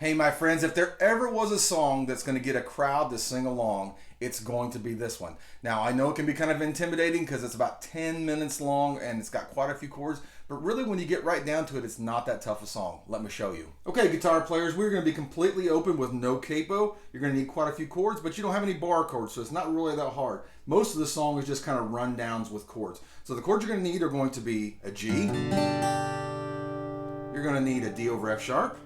Hey, my friends, if there ever was a song that's going to get a crowd to sing along, it's going to be this one. Now, I know it can be kind of intimidating because it's about 10 minutes long and it's got quite a few chords, but really when you get right down to it, it's not that tough a song. Let me show you. Okay, guitar players, we're going to be completely open with no capo. You're going to need quite a few chords, but you don't have any bar chords, so it's not really that hard. Most of the song is just kind of rundowns with chords. So the chords you're going to need are going to be a G. You're going to need a D over F sharp.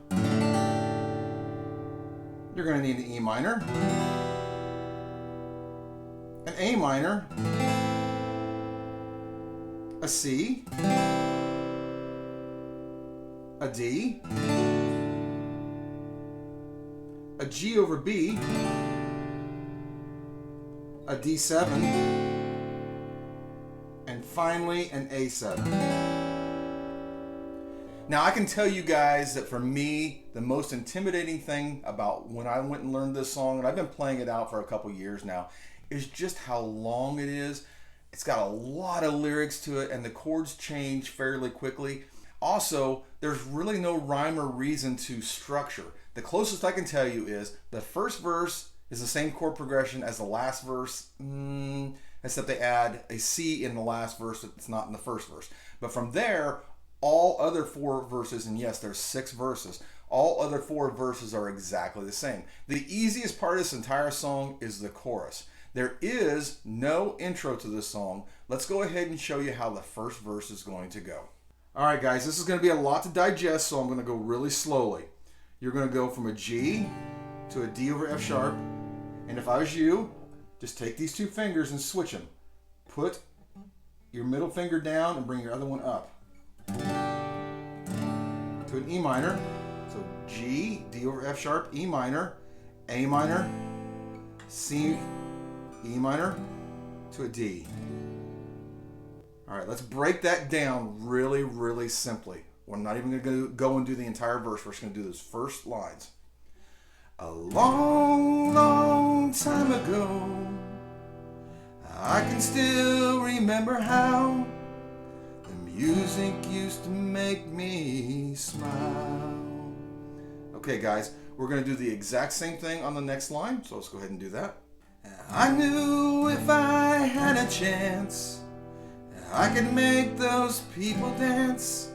You're going to need an E minor, an A minor, a C, a D, a G over B, a D7, and finally an A7. Now, I can tell you guys that for me, the most intimidating thing about when I went and learned this song, and I've been playing it out for a couple years now, is just how long it is. It's got a lot of lyrics to it, and the chords change fairly quickly. Also, there's really no rhyme or reason to structure. The closest I can tell you is the first verse is the same chord progression as the last verse, except they add a C in the last verse that's not in the first verse. But from there, all other four verses, and yes, there's 6 verses, all other 4 verses are exactly the same. The easiest part of this entire song is the chorus. There is no intro to this song. Let's go ahead and show you how the first verse is going to go. All right, guys, this is going to be a lot to digest, so I'm going to go really slowly. You're going to go from a G to a D over F sharp, and if I was you, just take these 2 fingers and switch them. Put your middle finger down and bring your other one up to an E minor. So G, D over F sharp, E minor, A minor, C, E minor to a D. All right, let's break that down really, really simply. We're not even going to go and do the entire verse. We're just going to do those first lines. A long, long time ago, I can still remember how music used to make me smile. Okay, guys, we're going to do the exact same thing on the next line, so let's go ahead and do that. I knew if I had a chance, I could make those people dance,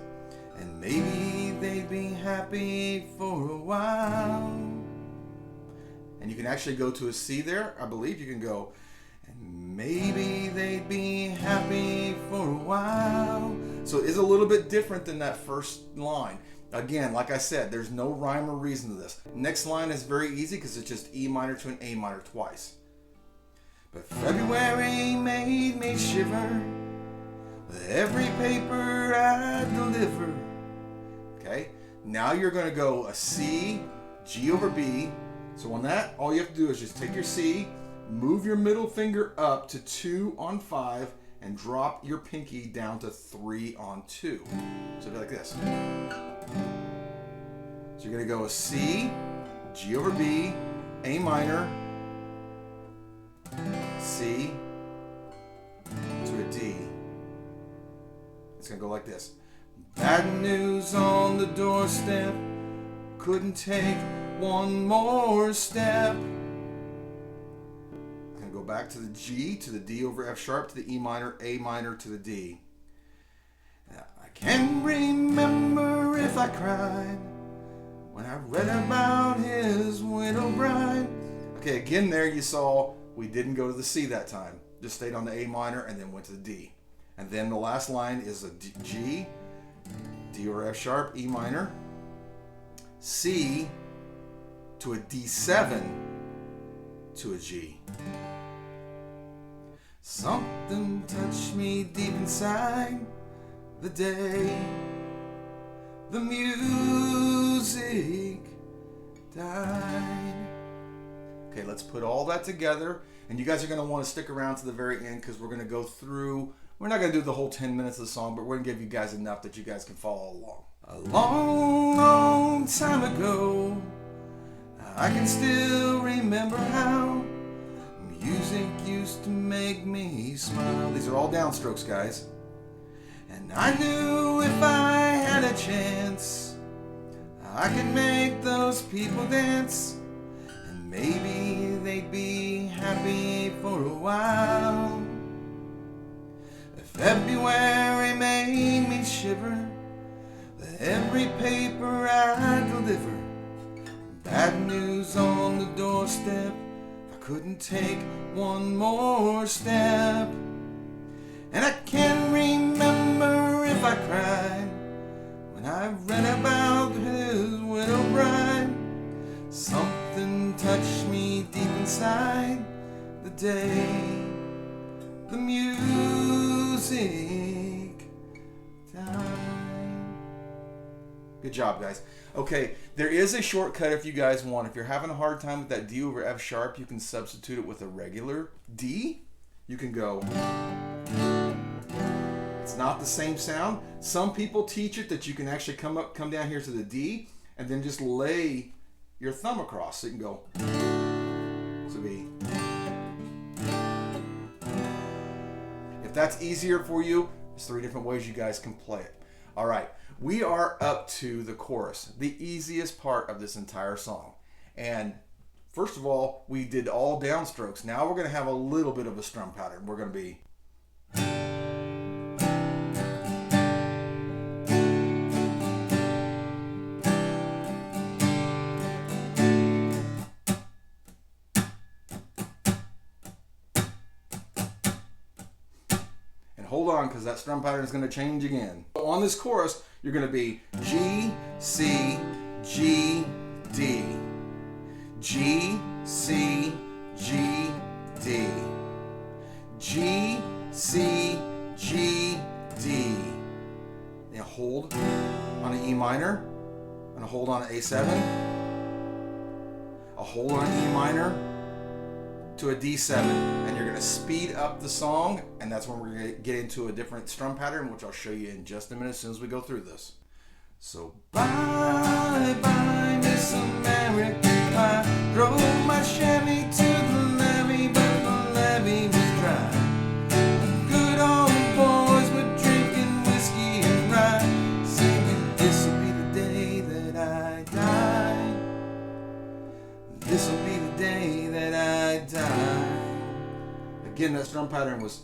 and maybe they'd be happy for a while. And you can actually go to a C there. I believe you can go, and maybe they'd be happy for a while. So it is a little bit different than that first line. Again, like I said, there's no rhyme or reason to this. Next line is very easy because it's just E minor to an A minor twice. But February made me shiver with every paper I deliver. Okay, now you're going to go a C, G over B. So on that, all you have to do is just take your C, move your middle finger up to 2 on 5, and drop your pinky down to 3 on 2. So it'll be like this. So you're going to go a C, G over B, A minor, C, to a D. It's going to go like this. Bad news on the doorstep, couldn't take one more step. Go back to the G, to the D over F sharp, to the E minor, A minor, to the D. Now, I can't remember if I cried when I read about his widow bride. Okay, again there you saw we didn't go to the C that time. Just stayed on the A minor and then went to the D. And then the last line is a G, D over F sharp, E minor, C to a D7 to a G. Something touched me deep inside the day the music died. Okay, let's put all that together, and you guys are going to want to stick around to the very end because we're going to go through, we're not going to do the whole 10 minutes of the song, but we're going to give you guys enough that you guys can follow along. A long, long time ago, I can still remember how music used to make me smile. These are all downstrokes, guys. And I knew if I had a chance, I could make those people dance, and maybe they'd be happy for a while. February made me shiver, every paper I deliver, bad news on the doorstep, I couldn't take one more step. And I can't remember if I cried when I read about his widow bride. Something touched me deep inside the day the music died. Good job, guys. Okay, there is a shortcut if you guys want. If you're having a hard time with that D over F sharp, you can substitute it with a regular D. You can go. It's not the same sound. Some people teach it that you can actually come down here to the D and then just lay your thumb across. So you can go. So B. If that's easier for you, there's 3 different ways you guys can play it. All right, we are up to the chorus, the easiest part of this entire song. And first of all, we did all downstrokes. Now we're going to have a little bit of a strum pattern. We're going to be. Hold on, because that strum pattern is going to change again. On this chorus, you're going to be G, C, G, D. G, C, G, D. G, C, G, D. Now hold on an E minor, and a hold on an A7, a hold on an E minor, to a D7, and you're going to speed up the song, and that's when we're going to get into a different strum pattern, which I'll show you in just a minute as soon as we go through this. So bye bye Miss America, I drove my Chevy to the levee, but the levee was dry. Good old boys were drinking whiskey and rye, singing this'll be the day that I die. This'll be the day that I die. Again, that strum pattern was.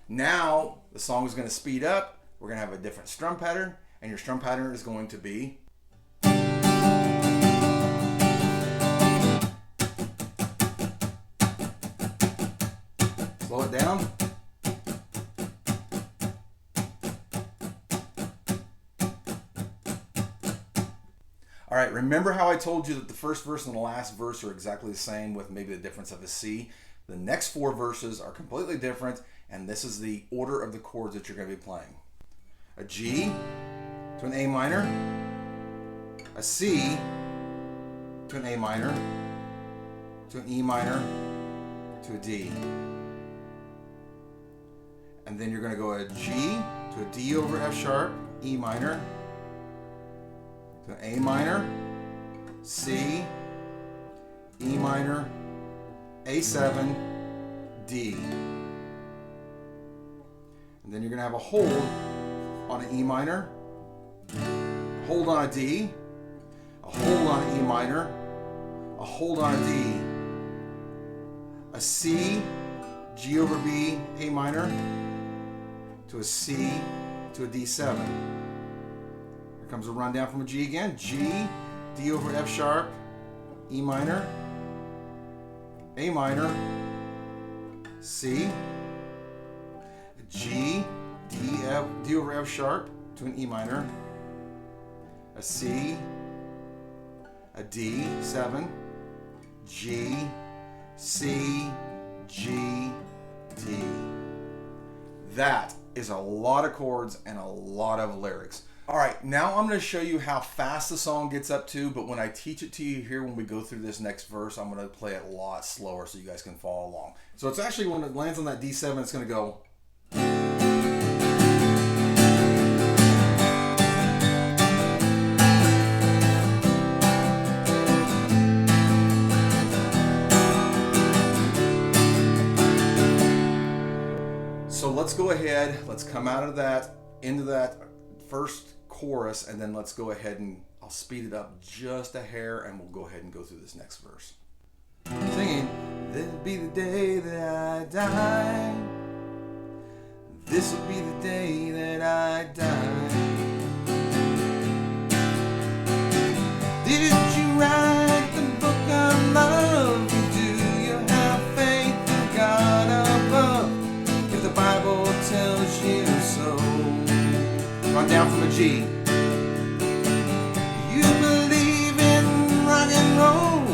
Now the song is going to speed up. We're going to have a different strum pattern, and your strum pattern is going to be. Slow it down. All right, remember how I told you that the first verse and the last verse are exactly the same with maybe the difference of a C? The next 4 verses are completely different, and this is the order of the chords that you're going to be playing. A G to an A minor, a C to an A minor, to an E minor, to a D. And then you're going to go a G to a D over F sharp, E minor, to an A minor, C, E minor, A7, D. And then you're going to have a hold on an E minor, hold on a D, a hold on an E minor, a hold on a D, a C, G over B, A minor, to a C, to a D7. Here comes a run down from a G again. G, D over F sharp, E minor, A minor, C, G, D over F sharp to an E minor, a C, a D, 7, G, C, G, D. That is a lot of chords and a lot of lyrics. All right, now I'm going to show you how fast the song gets up to, but when I teach it to you here, when we go through this next verse, I'm going to play it a lot slower so you guys can follow along. So it's actually when it lands on that D7, it's going to go. let's go ahead, let's come out of that, into that first chorus, and then let's go ahead and I'll speed it up just a hair and we'll go ahead and go through this next verse. Singing, this'll be the day that I die. This'll be the day that I die. Did you write the book of love? Do you have faith in God above? If the Bible tells you so. Run down from a G. You believe in rock and roll.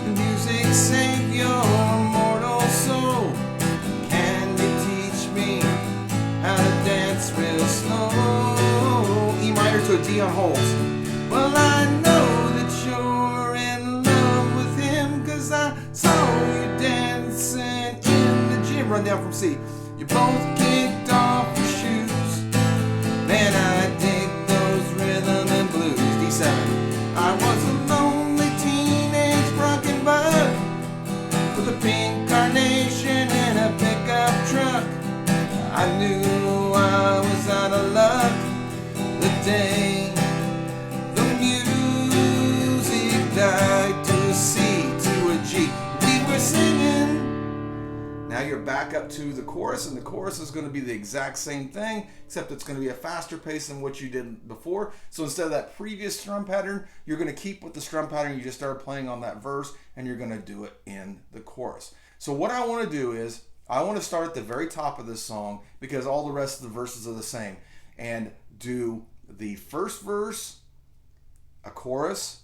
The music save your mortal soul. Can you teach me how to dance real slow? E minor to a D on holds. Well, I know that you're in love with him, 'cause I saw you dancing in the gym. Run down from C. You both kicked off your shoes. Man, I dig those rhythm and blues. D7. I was a lonely teenage rockin' bud with a pink carnation and a pickup truck. I knew I was out of luck the day the music died. To a C, to a G. We were singing. Now you're back up to the chorus, and the chorus is going to be the exact same thing, except it's going to be a faster pace than what you did before. So instead of that previous strum pattern, you're going to keep with the strum pattern you just started playing on that verse, and you're going to do it in the chorus. So what I want to do is, I want to start at the very top of this song, because all the rest of the verses are the same, and do the first verse, a chorus,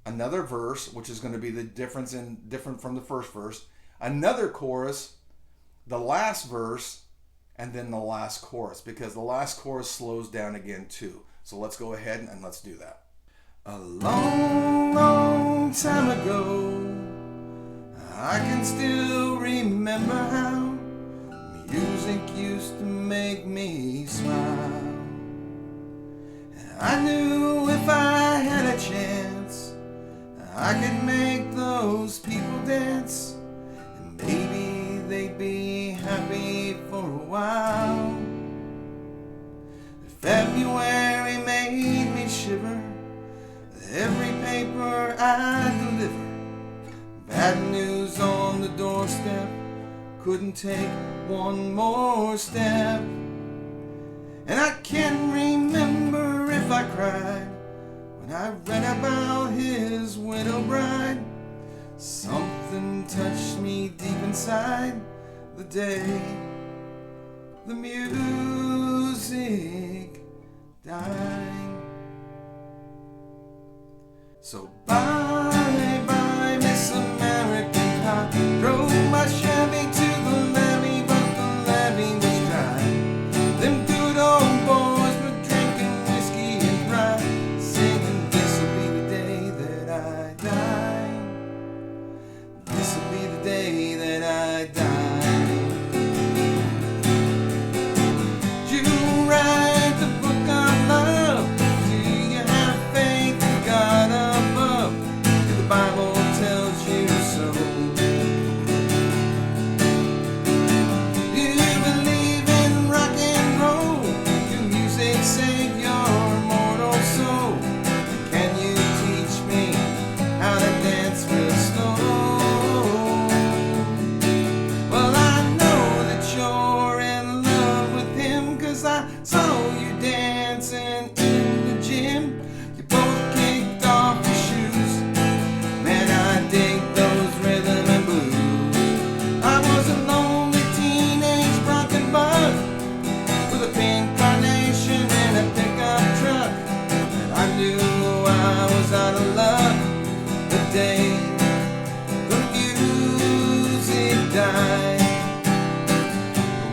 another verse, which is going to be the different from the first verse, another chorus, the last verse, and then the last chorus, because the last chorus slows down again too. So let's go ahead and let's do that. A long, long time ago, I can still remember how music used to make me smile. I knew if I had a chance, I could make those people dance. Maybe they'd be happy for a while. February made me shiver. Every paper I deliver. Bad news on the doorstep. Couldn't take one more step. And I can't remember if I cried when I read about his widow bride. Something touched me deep inside the day the music died. So bye bye Miss American Pie. Drove my Chevy to the levee, but the levee was dry. Them good old boys were drinking whiskey and rye, singing this'll be the day that I die. This'll be the day that I die. You write the book of love. Do you have faith in God above? If the Bible tells you so. Do you believe in rock and roll? Do music save your mortal soul? Can you teach me how to dance real slow? Well, I know that you're in love with him, 'cause I saw you dancing in the gym. You both kicked off your shoes. Man, I dig those rhythm and blues. I was a lonely teenage rockin' bud with a pink carnation and a pickup truck. And I knew I was out of luck the day the music died.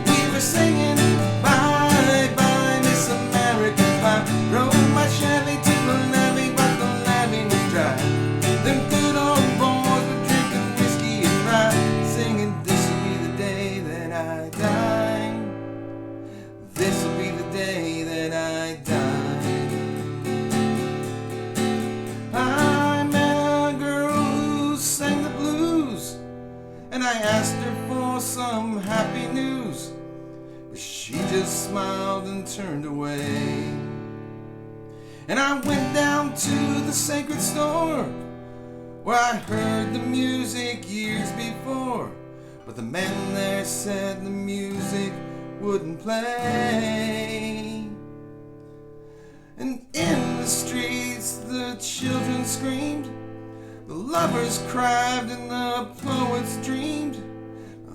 We were singing bye bye Miss American Pie. Drove my Chevy to the levee, but the levee was dry. Them good old boys were drinking whiskey and rye, singing this'll be the day that I die. This'll be the day that I die. I met a girl who sang the blues, and I asked her for some happy news. She just smiled and turned away. And I went down to the sacred store where I heard the music years before, but the man there said the music wouldn't play. And in the streets the children screamed, the lovers cried and the poets dreamed.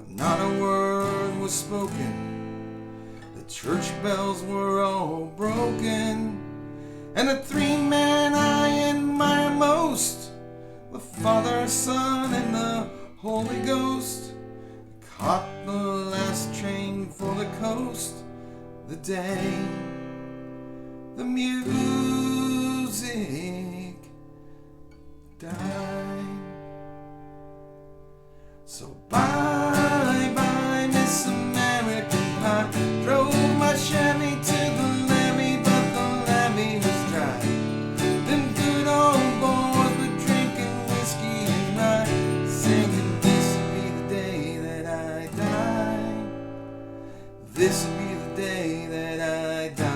Not a word was spoken, the church bells were all broken. And the three men I admire most, the Father, Son, and the Holy Ghost, caught the last train for the coast the day the music died. So bye bye Miss American Pie, drove my Chevy to the levee, but the levee was dry. Them good old boys were drinking whiskey and rye, singing this will be the day that I die. This will be the day that I die.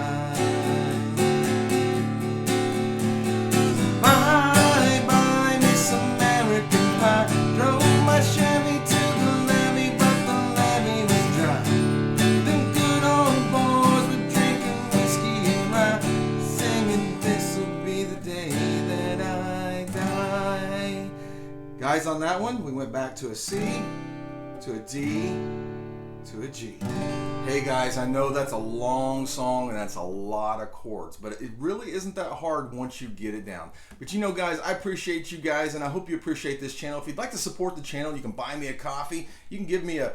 Bye bye Miss American Pie, drove my Chevy to the levee, but the levee was dry. Them good old boys were drinking whiskey and rye, singing this will be the day that I die. Guys, on that one, we went back to a C, to a D, to a G. Hey guys, I know that's a long song and that's a lot of chords, but it really isn't that hard once you get it down. But you know guys, I appreciate you guys and I hope you appreciate this channel. If you'd like to support the channel, you can buy me a coffee. You can give me a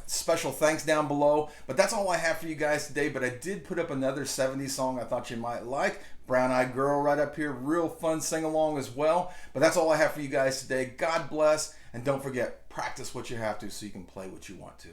special thanks down below. But that's all I have for you guys today. But I did put up another 70s song I thought you might like. Brown Eyed Girl right up here. Real fun sing along as well. But that's all I have for you guys today. God bless. And don't forget, practice what you have to so you can play what you want to.